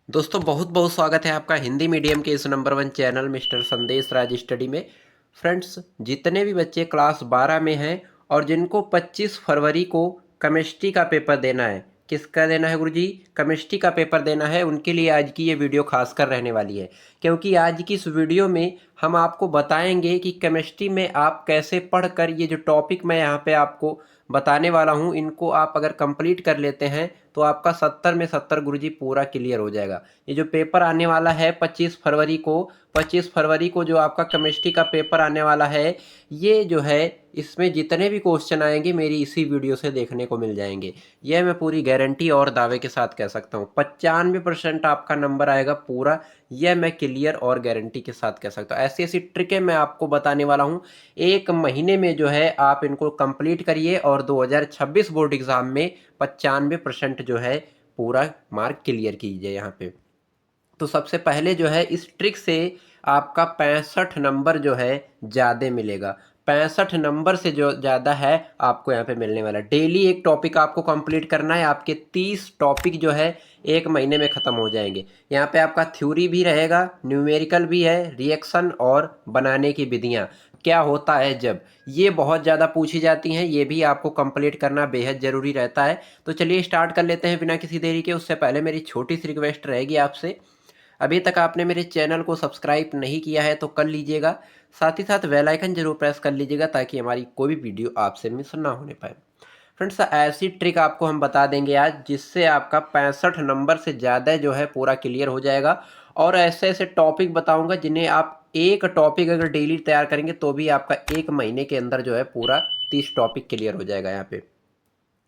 दोस्तों बहुत बहुत स्वागत है आपका हिंदी मीडियम के इस नंबर वन चैनल मिस्टर संदेश राज स्टडी में। फ्रेंड्स, जितने भी बच्चे क्लास 12 में हैं और जिनको 25 फरवरी को केमिस्ट्री का पेपर देना है, किसका देना है गुरुजी? केमिस्ट्री का पेपर देना है, उनके लिए आज की ये वीडियो खासकर रहने वाली है। क्योंकि आज की इस वीडियो में हम आपको बताएंगे कि केमिस्ट्री में आप कैसे पढ़कर ये जो टॉपिक मैं यहाँ पे आपको बताने वाला हूँ, इनको आप अगर कंप्लीट कर लेते हैं तो आपका 70 में 70 गुरुजी पूरा क्लियर हो जाएगा। ये जो पेपर आने वाला है 25 फरवरी को जो आपका केमिस्ट्री का पेपर आने वाला है, ये जो है इसमें जितने भी क्वेश्चन आएंगे मेरी इसी वीडियो से देखने को मिल जाएंगे। यह मैं पूरी गारंटी और दावे के साथ कह सकता हूँ। 95% आपका नंबर आएगा पूरा, यह मैं क्लियर और गारंटी के साथ कह सकता हूँ। ऐसी ऐसी ट्रिकें मैं आपको बताने वाला हूँ, एक महीने में जो है आप इनको कंप्लीट करिए और 2026 बोर्ड एग्जाम में 95% जो है पूरा मार्क क्लियर कीजिए यहाँ पे। तो सबसे पहले जो है इस ट्रिक से आपका 65 नंबर जो है ज़्यादा मिलेगा। 65 नंबर से जो ज़्यादा है आपको यहाँ पे मिलने वाला। डेली एक टॉपिक आपको कंप्लीट करना है, आपके 30 टॉपिक जो है एक महीने में ख़त्म हो जाएंगे। यहाँ पे आपका थ्योरी भी रहेगा, न्यूमेरिकल भी है, रिएक्शन और बनाने की विधियाँ क्या होता है जब, ये बहुत ज़्यादा पूछी जाती हैं, ये भी आपको कंप्लीट करना बेहद ज़रूरी रहता है। तो चलिए स्टार्ट कर लेते हैं बिना किसी देरी के। उससे पहले मेरी छोटी सी रिक्वेस्ट रहेगी आपसे, अभी तक आपने मेरे चैनल को सब्सक्राइब नहीं किया है तो कर लीजिएगा, साथ ही साथ बेल आइकन जरूर प्रेस कर लीजिएगा ताकि हमारी कोई भी वीडियो आपसे मिस ना होने पाए। फ्रेंड्स, ऐसी ट्रिक आपको हम बता देंगे आज जिससे आपका 65 नंबर से ज़्यादा जो है पूरा क्लियर हो जाएगा। और ऐसे ऐसे टॉपिक बताऊंगा जिन्हें आप एक टॉपिक अगर डेली तैयार करेंगे तो भी आपका एक महीने के अंदर जो है पूरा 30 टॉपिक क्लियर हो जाएगा। यहाँ पे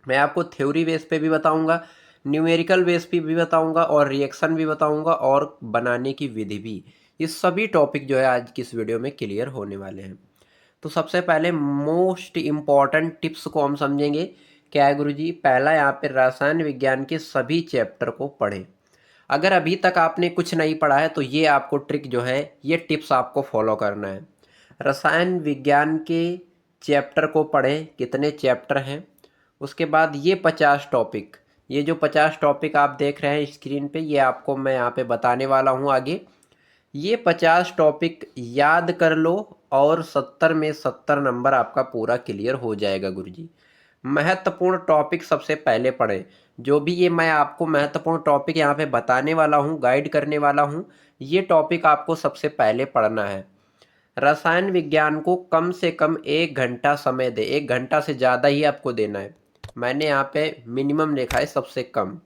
मैं आपको थ्योरी बेस पे भी बताऊंगा, न्यूमेरिकल बेस पे भी बताऊंगा और रिएक्शन भी बताऊंगा और बनाने की विधि भी। ये सभी टॉपिक जो है आज की इस वीडियो में क्लियर होने वाले हैं। तो सबसे पहले मोस्ट इम्पॉर्टेंट टिप्स को हम समझेंगे। क्या है गुरुजी? पहला, यहाँ पे रसायन विज्ञान के सभी चैप्टर को पढ़ें। अगर अभी तक आपने कुछ नहीं पढ़ा है तो ये आपको ट्रिक जो है, ये टिप्स आपको फॉलो करना है। रसायन विज्ञान के चैप्टर को पढ़ें। कितने चैप्टर हैं? उसके बाद ये 50 टॉपिक, ये जो 50 टॉपिक आप देख रहे हैं स्क्रीन पे, ये आपको मैं यहाँ पे बताने वाला हूँ आगे। ये 50 टॉपिक याद कर लो और 70 में 70 नंबर आपका पूरा क्लियर हो जाएगा गुरुजी। महत्वपूर्ण टॉपिक सबसे पहले पढ़ें। जो भी ये मैं आपको महत्वपूर्ण टॉपिक यहाँ पे बताने वाला हूँ, गाइड करने वाला हूँ, ये टॉपिक आपको सबसे पहले पढ़ना है। रसायन विज्ञान को कम से कम 1 घंटा समय दे, 1 घंटा से ज़्यादा ही आपको देना है। मैंने यहाँ पे मिनिमम लिखा है सबसे कम।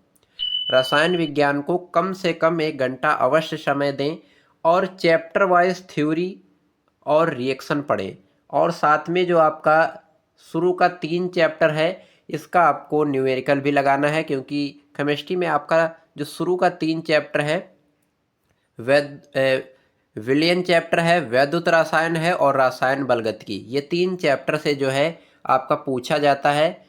रसायन विज्ञान को कम से कम 1 घंटा अवश्य समय दें और चैप्टर वाइज थ्योरी और रिएक्शन पढ़ें। और साथ में जो आपका शुरू का 3 चैप्टर है, इसका आपको न्यूमेरिकल भी लगाना है, क्योंकि केमिस्ट्री में आपका जो शुरू का 3 चैप्टर है, वैद विलियन चैप्टर है, वैद्युत रसायन है और रसायन बलगत की, ये 3 चैप्टर से जो है आपका पूछा जाता है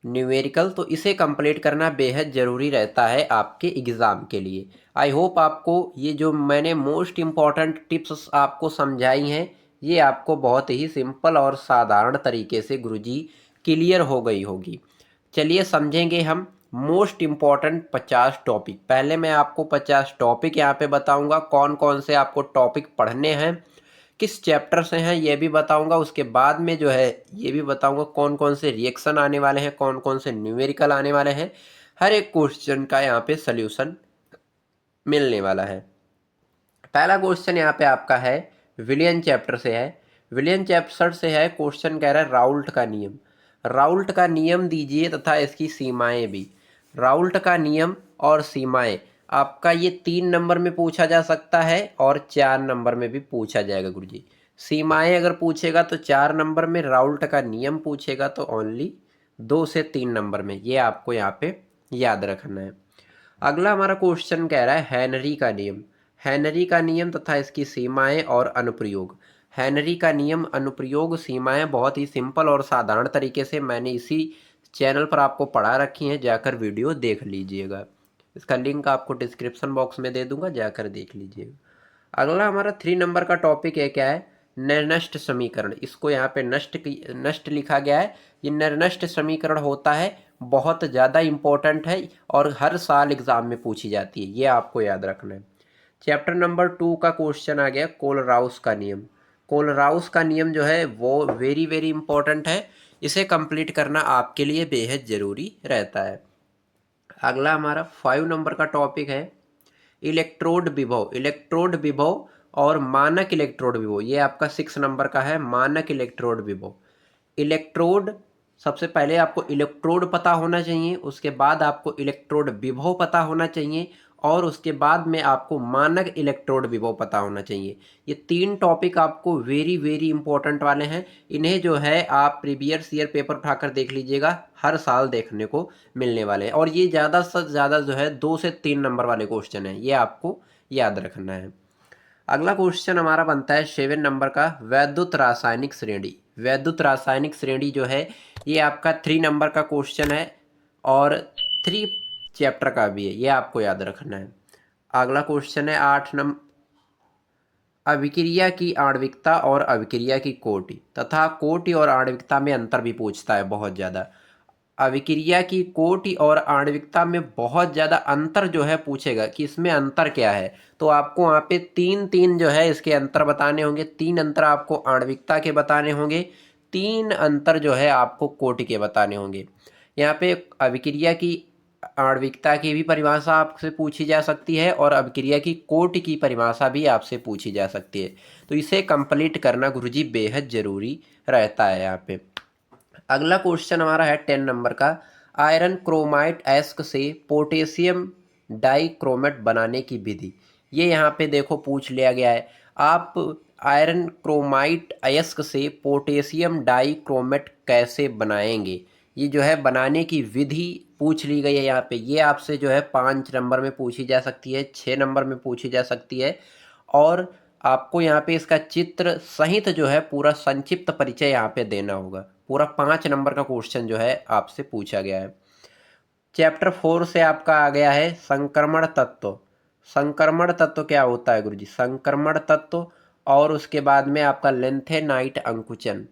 न्यूमेरिकल। तो इसे कंप्लीट करना बेहद ज़रूरी रहता है आपके एग्ज़ाम के लिए। आई होप आपको ये जो मैंने मोस्ट इम्पॉर्टेंट टिप्स आपको समझाई हैं, ये आपको बहुत ही सिंपल और साधारण तरीके से गुरुजी क्लियर हो गई होगी। चलिए समझेंगे हम मोस्ट इम्पॉर्टेंट 50 टॉपिक। पहले मैं आपको 50 टॉपिक यहाँ पे बताऊँगा, कौन कौन से आपको टॉपिक पढ़ने हैं, किस चैप्टर से हैं ये भी बताऊंगा। उसके बाद में जो है ये भी बताऊंगा कौन कौन से रिएक्शन आने वाले हैं, कौन कौन से न्यूमेरिकल आने वाले हैं। हर एक क्वेश्चन का यहाँ पे सल्यूशन मिलने वाला है। पहला क्वेश्चन यहाँ पे आपका है, विलियन चैप्टर से है। विलियन चैप्टर से है, क्वेश्चन कह रहा है राउल्ट का नियम। राउल्ट का नियम दीजिए तथा इसकी सीमाएं भी। राउल्ट का नियम और सीमाएं आपका ये 3 नंबर में पूछा जा सकता है और 4 नंबर में भी पूछा जाएगा गुरुजी। सीमाएं अगर पूछेगा तो 4 नंबर में, राउल्ट का नियम पूछेगा तो ओनली 2 से 3 नंबर में। ये आपको यहाँ पे याद रखना है। अगला हमारा क्वेश्चन कह रहा है हेनरी का नियम। हेनरी का नियम तथा इसकी सीमाएं और अनुप्रयोग। हेनरी का नियम, अनुप्रयोग, सीमाएं बहुत ही सिंपल और साधारण तरीके से मैंने इसी चैनल पर आपको पढ़ा रखी हैं, जाकर वीडियो देख लीजिएगा। इसका लिंक आपको डिस्क्रिप्शन बॉक्स में दे दूंगा, जाकर देख लीजिएगा। अगला हमारा 3 नंबर का टॉपिक है, क्या है? निर्नष्ट समीकरण। इसको यहाँ पे नष्ट लिखा गया है। ये निर्नष्ट समीकरण होता है बहुत ज़्यादा इम्पोर्टेंट है और हर साल एग्ज़ाम में पूछी जाती है, ये आपको याद रखना है। चैप्टर नंबर 2 का क्वेश्चन आ गया कोलराउस का नियम। कोलराउस का नियम जो है वो वेरी वेरी इंपॉर्टेंट है, इसे कंप्लीट करना आपके लिए बेहद ज़रूरी रहता है। अगला हमारा 5 नंबर का टॉपिक है इलेक्ट्रोड विभव। इलेक्ट्रोड विभव और मानक इलेक्ट्रोड विभव, ये आपका 6 नंबर का है, मानक इलेक्ट्रोड विभव। इलेक्ट्रोड, सबसे पहले आपको इलेक्ट्रोड पता होना चाहिए, उसके बाद आपको इलेक्ट्रोड विभव पता होना चाहिए और उसके बाद में आपको मानक इलेक्ट्रोड विभव पता होना चाहिए। ये 3 टॉपिक आपको वेरी वेरी इंपॉर्टेंट वाले हैं। इन्हें जो है आप प्रीवियस ईयर पेपर उठाकर देख लीजिएगा, हर साल देखने को मिलने वाले हैं और ये ज़्यादा से ज़्यादा जो है 2 से 3 नंबर वाले क्वेश्चन हैं, ये आपको याद रखना है। अगला क्वेश्चन हमारा बनता है 7 नंबर का वैद्युत रासायनिक श्रेणी। वैद्युत रासायनिक श्रेणी जो है ये आपका 3 नंबर का क्वेश्चन है और 3 चैप्टर का भी है, ये आपको याद रखना है। अगला क्वेश्चन है 8 नंबर, अभिक्रिया की आणविकता और अभिक्रिया की कोटि तथा कोटि और आणविकता में अंतर भी पूछता है बहुत ज़्यादा। अभिक्रिया की कोटि और आणविकता में बहुत ज़्यादा अंतर जो है पूछेगा कि इसमें अंतर क्या है, तो आपको वहाँ पे 3 जो है इसके अंतर बताने होंगे। 3 अंतर आपको आणविकता के बताने होंगे, 3 अंतर जो है आपको कोटि के बताने होंगे। यहाँ पे अभिक्रिया की आणविकता की भी परिभाषा आपसे पूछी जा सकती है और अभिक्रिया की कोटि की परिभाषा भी आपसे पूछी जा सकती है, तो इसे कंप्लीट करना गुरुजी बेहद ज़रूरी रहता है यहाँ पे। अगला क्वेश्चन हमारा है 10 नंबर का, आयरन क्रोमाइट एस्क से पोटेशियम डाइक्रोमेट बनाने की विधि। ये यहाँ पे देखो पूछ लिया गया है, आप आयरन क्रोमाइट अयस्क से पोटेशियम डाइक्रोमेट कैसे बनाएंगे, ये जो है बनाने की विधि पूछ ली गई है यहाँ पे। ये आपसे जो है 5 नंबर में पूछी जा सकती है, 6 नंबर में पूछी जा सकती है और आपको यहाँ पे इसका चित्र सहित जो है पूरा संक्षिप्त परिचय यहाँ पे देना होगा। पूरा 5 नंबर का क्वेश्चन जो है आपसे पूछा गया है। चैप्टर 4 से आपका आ गया है संक्रमण तत्व। संक्रमण तत्व क्या होता है गुरुजी? संक्रमण तत्व और उसके बाद में आपका लेंथेनाइट अंकुचन।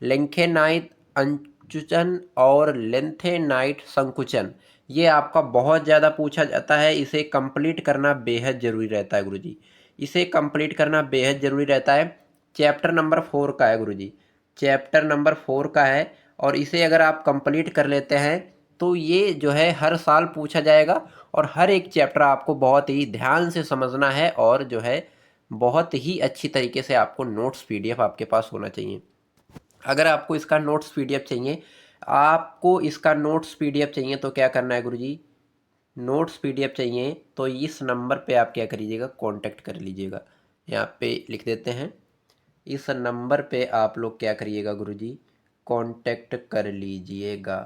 लेंथेनाइट अंकुचन और लेंथेनाइट संकुचन, ये आपका बहुत ज़्यादा पूछा जाता है, इसे कंप्लीट करना बेहद ज़रूरी रहता है गुरुजी। इसे कंप्लीट करना बेहद ज़रूरी रहता है। चैप्टर नंबर 4 का है गुरुजी, चैप्टर नंबर 4 का है और इसे अगर आप कंप्लीट कर लेते हैं तो ये जो है हर साल पूछा जाएगा और हर एक चैप्टर आपको बहुत ही ध्यान से समझना है और जो है बहुत ही अच्छी तरीके से आपको नोट्स पीडीएफ आपके पास होना चाहिए। अगर आपको इसका नोट्स पीडीएफ चाहिए, आपको इसका नोट्स पीडीएफ चाहिए तो क्या करना है गुरुजी? नोट्स पीडीएफ चाहिए तो इस नंबर पे आप क्या करिएगा, कांटेक्ट कर लीजिएगा। यहाँ पे लिख देते हैं, इस नंबर पे आप लोग क्या करिएगा गुरुजी, कांटेक्ट कर लीजिएगा,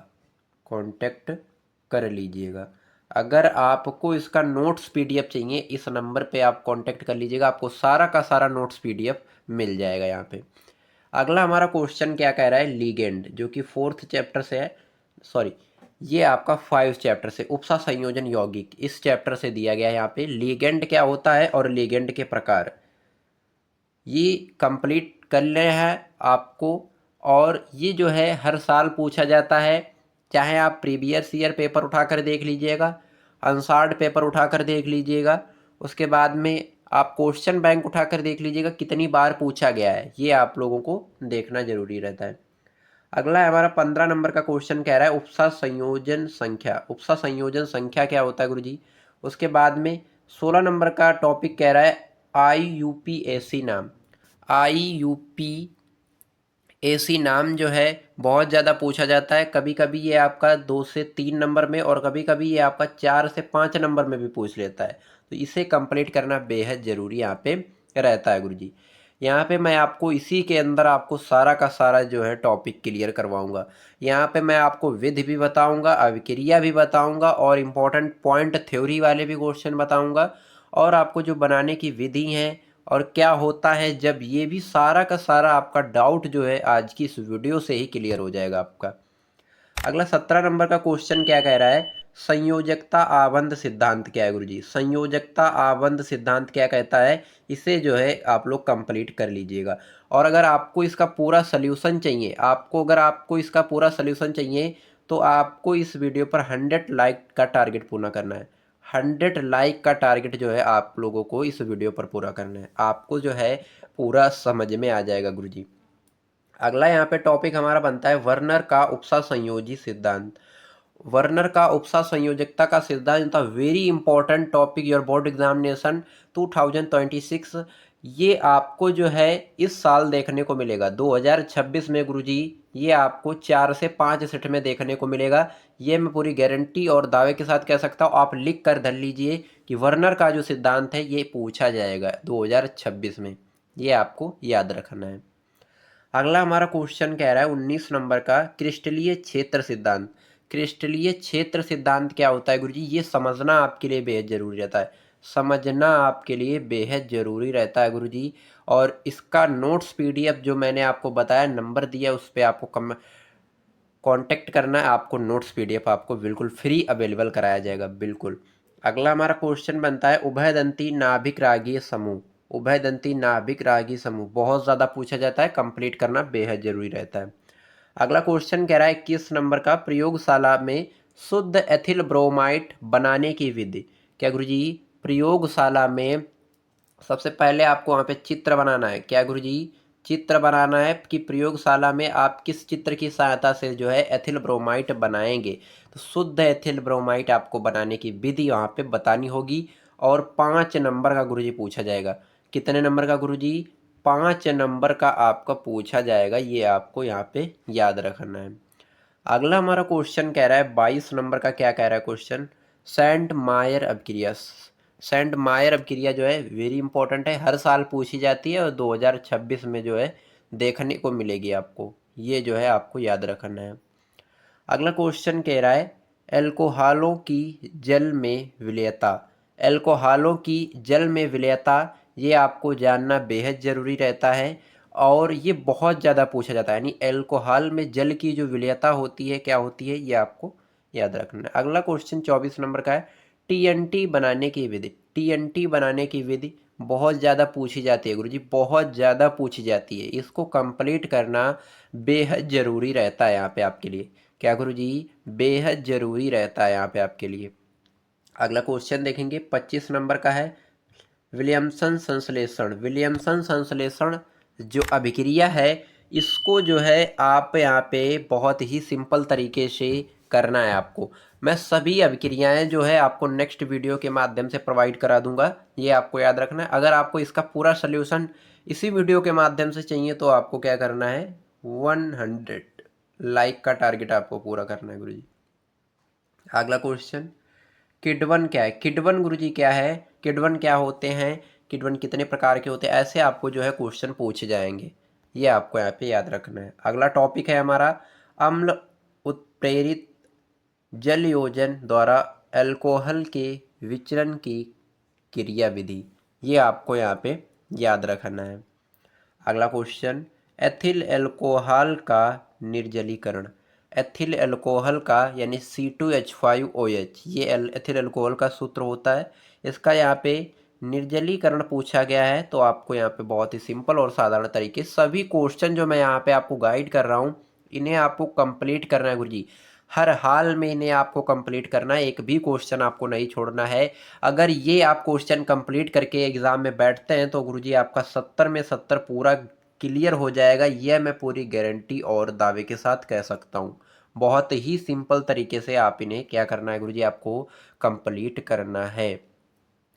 कांटेक्ट कर लीजिएगा। अगर आपको इसका नोट्स पीडीएफ चाहिए इस नंबर पे आप कांटेक्ट कर लीजिएगा, आपको सारा का सारा नोट्स पीडीएफ मिल जाएगा यहाँ पे। अगला हमारा क्वेश्चन क्या कह रहा है, लीगेंड, जो कि 4th चैप्टर से है, सॉरी ये आपका 5 चैप्टर से, उपसा संयोजन यौगिक, इस चैप्टर से दिया गया है यहाँ पे। लीगेंड क्या होता है और लीगेंड के प्रकार, ये कंप्लीट कर ले है आपको और ये जो है हर साल पूछा जाता है, चाहे आप प्रीवियस ईयर पेपर उठाकर देख लीजिएगा, अनसार्ड पेपर उठाकर देख लीजिएगा, उसके बाद में आप क्वेश्चन बैंक उठाकर देख लीजिएगा कितनी बार पूछा गया है, ये आप लोगों को देखना जरूरी रहता है। अगला है हमारा 15 नंबर का क्वेश्चन, कह रहा है उपसा संयोजन संख्या। उपसा संयोजन संख्या क्या होता है गुरुजी? उसके बाद में 16 नंबर का टॉपिक कह रहा है IUPAC नाम। IUPAC नाम जो है बहुत ज़्यादा पूछा जाता है, कभी कभी ये आपका 2 से 3 नंबर में और कभी कभी ये आपका 4 से 5 नंबर में भी पूछ लेता है, तो इसे कंप्लीट करना बेहद ज़रूरी यहाँ पे रहता है गुरुजी। यहाँ पे मैं आपको इसी के अंदर आपको सारा का सारा जो है टॉपिक क्लियर करवाऊंगा। यहाँ पे मैं आपको विधि भी बताऊंगा, अभिक्रिया भी बताऊंगा और इम्पोर्टेंट पॉइंट थ्योरी वाले भी क्वेश्चन बताऊंगा और आपको जो बनाने की विधि है और क्या होता है जब, ये भी सारा का सारा आपका डाउट जो है आज की इस वीडियो से ही क्लियर हो जाएगा आपका। अगला 17 नंबर का क्वेश्चन क्या कह रहा है, संयोजकता आबंध सिद्धांत क्या है गुरुजी? संयोजकता आबंध सिद्धांत क्या कहता है, इसे जो है आप लोग कंप्लीट कर लीजिएगा। और अगर आपको इसका पूरा सल्यूशन चाहिए, आपको अगर आपको इसका पूरा सल्यूशन चाहिए तो आपको इस वीडियो पर 100 लाइक का टारगेट पूरा करना है। 100 लाइक का टारगेट जो है आप लोगों को इस वीडियो पर पूरा करना है, आपको जो है पूरा समझ में आ जाएगा गुरुजी। अगला यहाँ पे टॉपिक हमारा बनता है वर्नर का उपसा संयोजी सिद्धांत। वर्नर का उपसा संयोजकता का सिद्धांत था very important topic your board examination 2026। ये आपको जो है इस साल देखने को मिलेगा 2026 में गुरुजी। ये आपको 4 से 5 सेट में देखने को मिलेगा। ये मैं पूरी गारंटी और दावे के साथ कह सकता हूँ। आप लिख कर धर लीजिए कि वर्नर का जो सिद्धांत है ये पूछा जाएगा 2026 में, ये आपको याद रखना है। अगला हमारा क्वेश्चन कह रहा है 19 नंबर का क्रिस्टलीय क्षेत्र सिद्धांत। क्रिस्टलीय क्षेत्र सिद्धांत क्या होता है गुरुजी? ये समझना आपके लिए बेहद जरूरी रहता है, समझना आपके लिए बेहद जरूरी रहता है गुरुजी। और इसका नोट्स पीडीएफ जो मैंने आपको बताया नंबर दिया उस पर आपको कांटेक्ट करना है। आपको नोट्स पीडीएफ आपको बिल्कुल फ्री अवेलेबल कराया जाएगा बिल्कुल। अगला हमारा क्वेश्चन बनता है उभयदंती नाभिक रागीय समूह। उभयदंती नाभिक रागी समूह बहुत ज़्यादा पूछा जाता है, कंप्लीट करना बेहद जरूरी रहता है। अगला क्वेश्चन कह रहा है 21 नंबर का प्रयोगशाला में शुद्ध एथिल ब्रोमाइड बनाने की विधि। क्या गुरुजी? प्रयोगशाला में सबसे पहले आपको वहाँ पे चित्र बनाना है। क्या गुरुजी? चित्र बनाना है कि प्रयोगशाला में आप किस चित्र की सहायता से जो है एथिल ब्रोमाइड बनाएंगे। तो शुद्ध एथिल ब्रोमाइड आपको बनाने की विधि वहाँ पे बतानी होगी। और 5 नंबर का गुरुजी पूछा जाएगा। कितने नंबर का गुरुजी? 5 नंबर का आपका पूछा जाएगा, ये आपको यहाँ पे याद रखना है। अगला हमारा क्वेश्चन कह रहा है 22 नंबर का। क्या कह रहा है क्वेश्चन? सेंट मायर अभिक्रिया। सेंट मायर अभिक्रिया जो है वेरी इंपॉर्टेंट है, हर साल पूछी जाती है और 2026 में जो है देखने को मिलेगी आपको, ये जो है आपको याद रखना है। अगला क्वेश्चन कह रहा है एल्कोहलों की जल में विलयता। एल्कोहलों की जल में विलयता ये आपको जानना बेहद ज़रूरी रहता है और ये बहुत ज़्यादा पूछा जाता है। यानी एल्कोहल में जल की जो विलयता होती है क्या होती है, ये आपको याद रखना है। अगला क्वेश्चन 24 नंबर का है टीएनटी बनाने की विधि। टीएनटी बनाने की विधि बहुत ज़्यादा पूछी जाती है गुरुजी, बहुत ज़्यादा पूछी जाती है। इसको कंप्लीट करना बेहद ज़रूरी रहता है यहाँ पे आपके लिए। क्या गुरुजी? बेहद ज़रूरी रहता है यहाँ पे आपके लिए। अगला क्वेश्चन देखेंगे 25 नंबर का है विलियमसन संश्लेषण। विलियमसन संश्लेषण जो अभिक्रिया है इसको जो है आप यहाँ पे बहुत ही सिंपल तरीके से करना है आपको। मैं सभी अभिक्रियाएं जो है आपको नेक्स्ट वीडियो के माध्यम से प्रोवाइड करा दूंगा, ये आपको याद रखना है। अगर आपको इसका पूरा सोल्यूशन इसी वीडियो के माध्यम से चाहिए तो आपको क्या करना है 100 लाइक का टारगेट आपको पूरा करना है गुरुजी। अगला क्वेश्चन किडवन क्या है? किडवन गुरुजी क्या है? किडवन क्या होते हैं? किडवन कितने प्रकार के होते हैं? ऐसे आपको जो है क्वेश्चन पूछे जाएंगे, ये आपको यहाँ पे याद रखना है। अगला टॉपिक है हमारा अम्ल उत्प्रेरित जल योजन द्वारा अल्कोहल के विचलन की क्रिया विधि, ये आपको यहाँ पे याद रखना है। अगला क्वेश्चन एथिल अल्कोहल का निर्जलीकरण। एथिल अल्कोहल का यानी C2H5OH ये एथिल अल्कोहल का सूत्र होता है। इसका यहाँ पे निर्जलीकरण पूछा गया है तो आपको यहाँ पे बहुत ही सिंपल और साधारण तरीके सभी क्वेश्चन जो मैं यहाँ पे आपको गाइड कर रहा हूँ इन्हें आपको कंप्लीट करना है गुरुजी। हर हाल में इन्हें आपको कंप्लीट करना है, एक भी क्वेश्चन आपको नहीं छोड़ना है। अगर ये आप क्वेश्चन कंप्लीट करके एग्ज़ाम में बैठते हैं तो गुरुजी आपका 70 में 70 पूरा क्लियर हो जाएगा, यह मैं पूरी गारंटी और दावे के साथ कह सकता हूँ। बहुत ही सिंपल तरीके से आप इन्हें क्या करना है गुरुजी, आपको कंप्लीट करना है।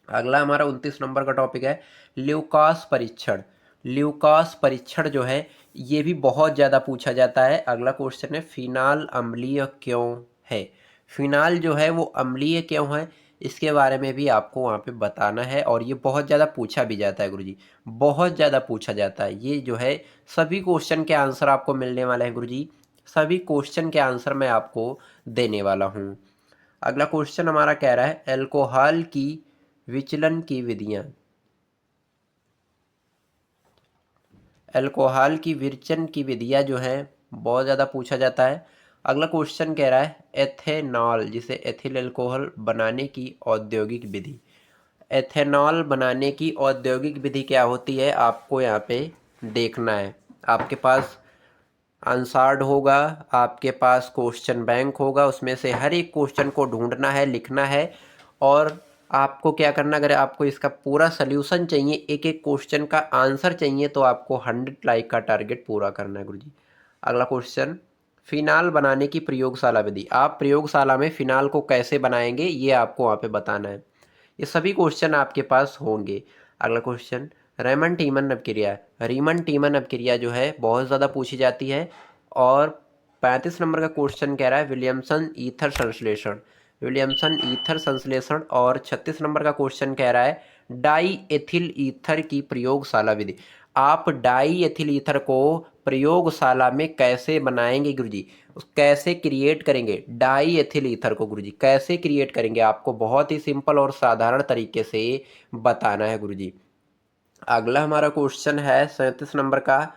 अगला हमारा 29 नंबर का टॉपिक है ल्यूकास परीक्षण। ल्यूकास परीक्षण जो है ये भी बहुत ज़्यादा पूछा जाता है। अगला क्वेश्चन है फिनाल अम्लीय क्यों है? फिनाल जो है वो अम्लीय क्यों है इसके बारे में भी आपको वहाँ पे बताना है और ये बहुत ज़्यादा पूछा भी जाता है गुरुजी, बहुत ज़्यादा पूछा जाता है। ये जो है सभी क्वेश्चन के आंसर आपको मिलने वाले हैं गुरुजी, सभी क्वेश्चन के आंसर मैं आपको देने वाला हूँ। अगला क्वेश्चन हमारा कह रहा है अल्कोहल की विचलन की विधियाँ। अल्कोहल की विचलन की विधियाँ जो है बहुत ज़्यादा पूछा जाता है। अगला क्वेश्चन कह रहा है एथेनॉल जिसे एथिल अल्कोहल बनाने की औद्योगिक विधि। एथेनॉल बनाने की औद्योगिक विधि क्या होती है आपको यहाँ पे देखना है। आपके पास आंसर्ड होगा, आपके पास क्वेश्चन बैंक होगा, उसमें से हर एक क्वेश्चन को ढूंढना है, लिखना है। और आपको क्या करना, अगर आपको इसका पूरा सल्यूशन चाहिए, एक एक क्वेश्चन का आंसर चाहिए, तो आपको 100 लाइक का टारगेट पूरा करना है गुरुजी। अगला क्वेश्चन, फिनाल बनाने की प्रयोगशाला विधि। आप प्रयोगशाला में फिनाल को कैसे बनाएंगे ये आपको वहाँ पे बताना है। ये सभी क्वेश्चन आपके पास होंगे। अगला क्वेश्चन, रेमन टीमन अपक्रिया। रीमन टीमन अपक्रिया जो है बहुत ज़्यादा पूछी जाती है। और 35 नंबर का क्वेश्चन कह रहा है विलियमसन ईथर संश्लेषण। विलियमसन ईथर संश्लेषण। और 36 नंबर का क्वेश्चन कह रहा है डाई एथिल ईथर की प्रयोगशाला विधि। आप डाई एथिल ईथर को प्रयोगशाला में कैसे बनाएंगे गुरुजी, कैसे क्रिएट करेंगे डाई एथिल ईथर को गुरुजी, कैसे क्रिएट करेंगे, आपको बहुत ही सिंपल और साधारण तरीके से बताना है गुरुजी। अगला हमारा क्वेश्चन है 37 नंबर का,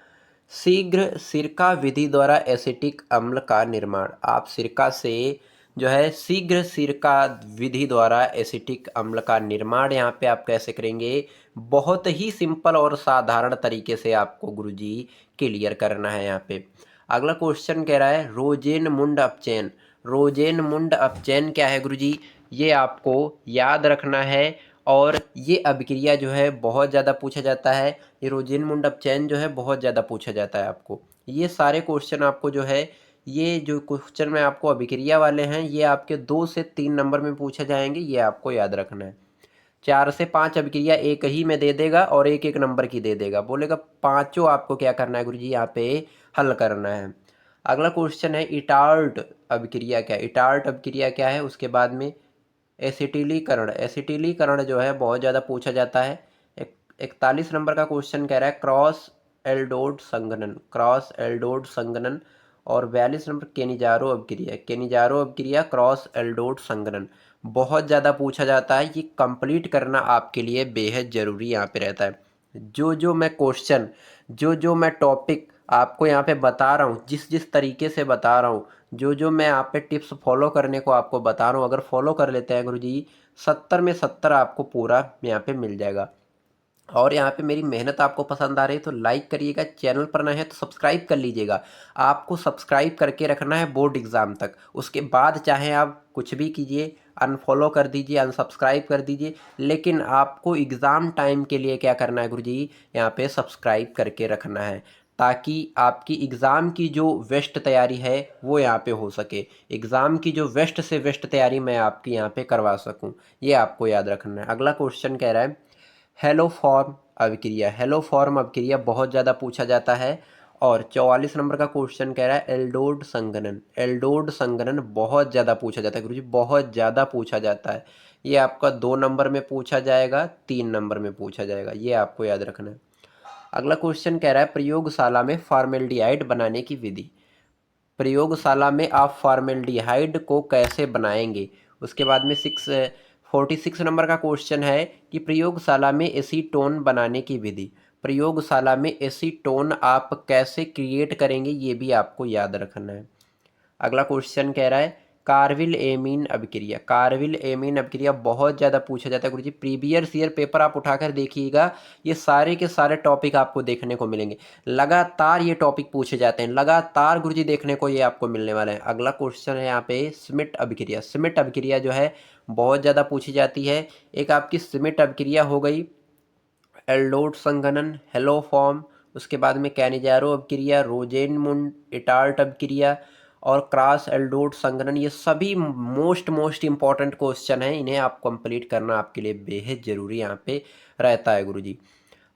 शीघ्र सिरका विधि द्वारा एसिटिक अम्ल का निर्माण। आप सिरका से जो है शीघ्र सिरका विधि द्वारा एसिटिक अम्ल का निर्माण यहाँ पे आप कैसे करेंगे, बहुत ही सिंपल और साधारण तरीके से आपको गुरुजी क्लियर करना है यहाँ पे। अगला क्वेश्चन कह रहा है रोजेनमुंड अपचयन। रोजेनमुंड अपचयन क्या है गुरुजी, ये आपको याद रखना है। और ये अभिक्रिया जो है बहुत ज़्यादा पूछा जाता है। ये रोजेनमुंड अपचयन जो है बहुत ज़्यादा पूछा जाता है आपको। ये सारे क्वेश्चन आपको जो है, ये जो क्वेश्चन में आपको अभिक्रिया वाले हैं, ये आपके 2 से 3 नंबर में पूछे जाएंगे, ये आपको याद रखना है। 4 से 5 अभिक्रिया एक ही में दे देगा और एक एक नंबर की दे देगा, बोलेगा पाँचों आपको क्या करना है गुरुजी यहाँ पे हल करना है। अगला क्वेश्चन है इटार्ट अभिक्रिया क्या है। इटार्ट अभिक्रिया क्या है, उसके बाद में एसिटिलीकरण। एसिटिलीकरण जो है बहुत ज़्यादा पूछा जाता है। 41 नंबर का क्वेश्चन कह रहा है क्रॉस एल्डोड संघनन। क्रॉस एल्डोड संघनन। और 42 नंबर केनिजारो अभिक्रिया। केनिजारो अभिक्रिया क्रॉस एल्डोड संघनन बहुत ज़्यादा पूछा जाता है। ये कंप्लीट करना आपके लिए बेहद ज़रूरी यहाँ पे रहता है। जो मैं क्वेश्चन, जो मैं टॉपिक आपको यहाँ पे बता रहा हूँ, जिस तरीके से बता रहा हूँ, जो मैं आप पे टिप्स फॉलो करने को आपको बता रहा हूँ, अगर फॉलो कर लेते हैं गुरुजी, 70 में 70 आपको पूरा यहाँ पे मिल जाएगा। और यहाँ पे मेरी मेहनत आपको पसंद आ रही है तो लाइक करिएगा, चैनल पर नए हैं तो सब्सक्राइब कर लीजिएगा। आपको सब्सक्राइब करके रखना है बोर्ड एग्ज़ाम तक, उसके बाद चाहे आप कुछ भी कीजिए, अनफॉलो कर दीजिए, अनसब्सक्राइब कर दीजिए, लेकिन आपको एग्ज़ाम टाइम के लिए क्या करना है गुरुजी, यहाँ पे सब्सक्राइब करके रखना है, ताकि आपकी एग्ज़ाम की जो बेस्ट तैयारी है वो यहाँ पे हो सके। एग्ज़ाम की जो बेस्ट से बेस्ट तैयारी मैं आपकी यहाँ पे करवा सकूँ, ये आपको याद रखना है। अगला क्वेश्चन कह रहा है हेलो फॉर्म अभिक्रिया। हेलो फॉर्म अभिक्रिया बहुत ज़्यादा पूछा जाता है। और 44 नंबर का क्वेश्चन कह रहा है एल्डोड संघनन। एल्डोड संघनन बहुत ज़्यादा पूछा जाता है गुरुजी, बहुत ज़्यादा पूछा जाता है। ये आपका 2 नंबर में पूछा जाएगा, 3 नंबर में पूछा जाएगा, ये आपको याद रखना है। अगला क्वेश्चन कह रहा है प्रयोगशाला में फॉर्मेल्डिहाइड बनाने की विधि। प्रयोगशाला में आप फॉर्मेल्डिहाइड को कैसे बनाएंगे। उसके बाद में 46 नंबर का क्वेश्चन है कि प्रयोगशाला में एसीटोन बनाने की विधि। प्रयोगशाला में एसीटोन आप कैसे क्रिएट करेंगे ये भी आपको याद रखना है। अगला क्वेश्चन कह रहा है कार्विल एमीन अभिक्रिया। कार्विल एमीन अभिक्रिया बहुत ज़्यादा पूछा जाता है गुरुजी, प्रीवियस ईयर पेपर आप उठाकर देखिएगा, ये सारे के सारे टॉपिक आपको देखने को मिलेंगे। लगातार ये टॉपिक पूछे जाते हैं, लगातार गुरुजी देखने को ये आपको मिलने वाले हैं। अगला क्वेश्चन है यहाँ पे स्मिट अभिक्रिया। स्मिट अभिक्रिया जो है बहुत ज़्यादा पूछी जाती है। एक आपकी स्मिट अभिक्रिया हो गई, एल्डोड संघनन, हेलो फॉर्म, उसके बाद में कैनिजारो अभिक्रिया, रोजेनमुंड इटार्ट अभिक्रिया और क्रॉस एल्डोड संघनन, ये सभी मोस्ट इंपॉर्टेंट क्वेश्चन हैं। इन्हें आप कंप्लीट करना आपके लिए बेहद ज़रूरी यहाँ पे रहता है गुरुजी।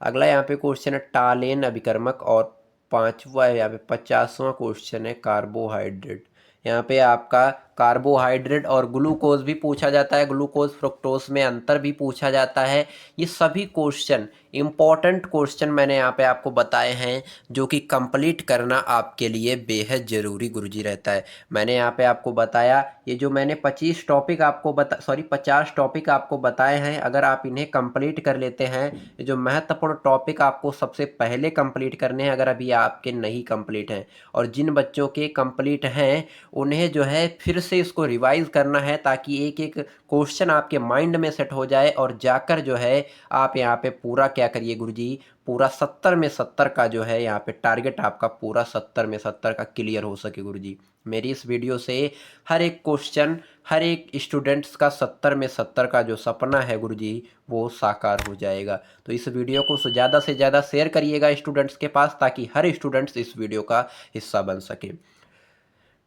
अगला यहाँ पे क्वेश्चन है टालेन अभिकर्मक। और पांचवा यहाँ पे 50वां क्वेश्चन है कार्बोहाइड्रेट। यहाँ पे आपका कार्बोहाइड्रेट और ग्लूकोज भी पूछा जाता है, ग्लूकोज फ्रुक्टोज में अंतर भी पूछा जाता है। ये सभी क्वेश्चन इंपॉर्टेंट क्वेश्चन मैंने यहाँ पे आपको बताए हैं, जो कि कंप्लीट करना आपके लिए बेहद ज़रूरी गुरुजी रहता है। मैंने यहाँ पे आपको बताया, ये जो मैंने 50 टॉपिक आपको बताए हैं, अगर आप इन्हें कंप्लीट कर लेते हैं, ये जो महत्वपूर्ण टॉपिक आपको सबसे पहले कंप्लीट करने हैं, अगर अभी आपके नहीं कंप्लीट हैं, और जिन बच्चों के कंप्लीट हैं उन्हें जो है फिर से इसको रिवाइज़ करना है ताकि एक-एक क्वेश्चन आपके माइंड में सेट हो जाए और जाकर जो है आप यहाँ पे पूरा क्या करिए गुरुजी, पूरा 70 में 70 का जो है यहाँ पे टारगेट आपका पूरा 70 में 70 का क्लियर हो सके गुरुजी। मेरी इस वीडियो से हर एक क्वेश्चन, हर एक स्टूडेंट्स का 70 में 70 का जो सपना है गुरुजी, वो साकार हो जाएगा। तो इस वीडियो को ज़्यादा से ज़्यादा शेयर करिएगा स्टूडेंट्स के पास ताकि हर स्टूडेंट्स इस वीडियो का हिस्सा बन सके।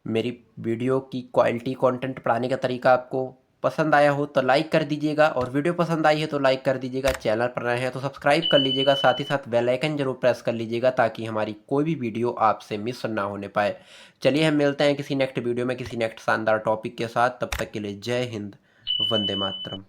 मेरी वीडियो की क्वालिटी कंटेंट पढ़ाने का तरीका आपको पसंद आया हो तो लाइक कर दीजिएगा, और वीडियो पसंद आई है तो लाइक कर दीजिएगा। चैनल पर नए हैं तो सब्सक्राइब कर लीजिएगा, साथ ही साथ बेल आइकन जरूर प्रेस कर लीजिएगा ताकि हमारी कोई भी वीडियो आपसे मिस ना होने पाए। चलिए हम मिलते हैं किसी नेक्स्ट वीडियो में किसी नेक्स्ट शानदार टॉपिक के साथ। तब तक के लिए जय हिंद, वंदे मातरम।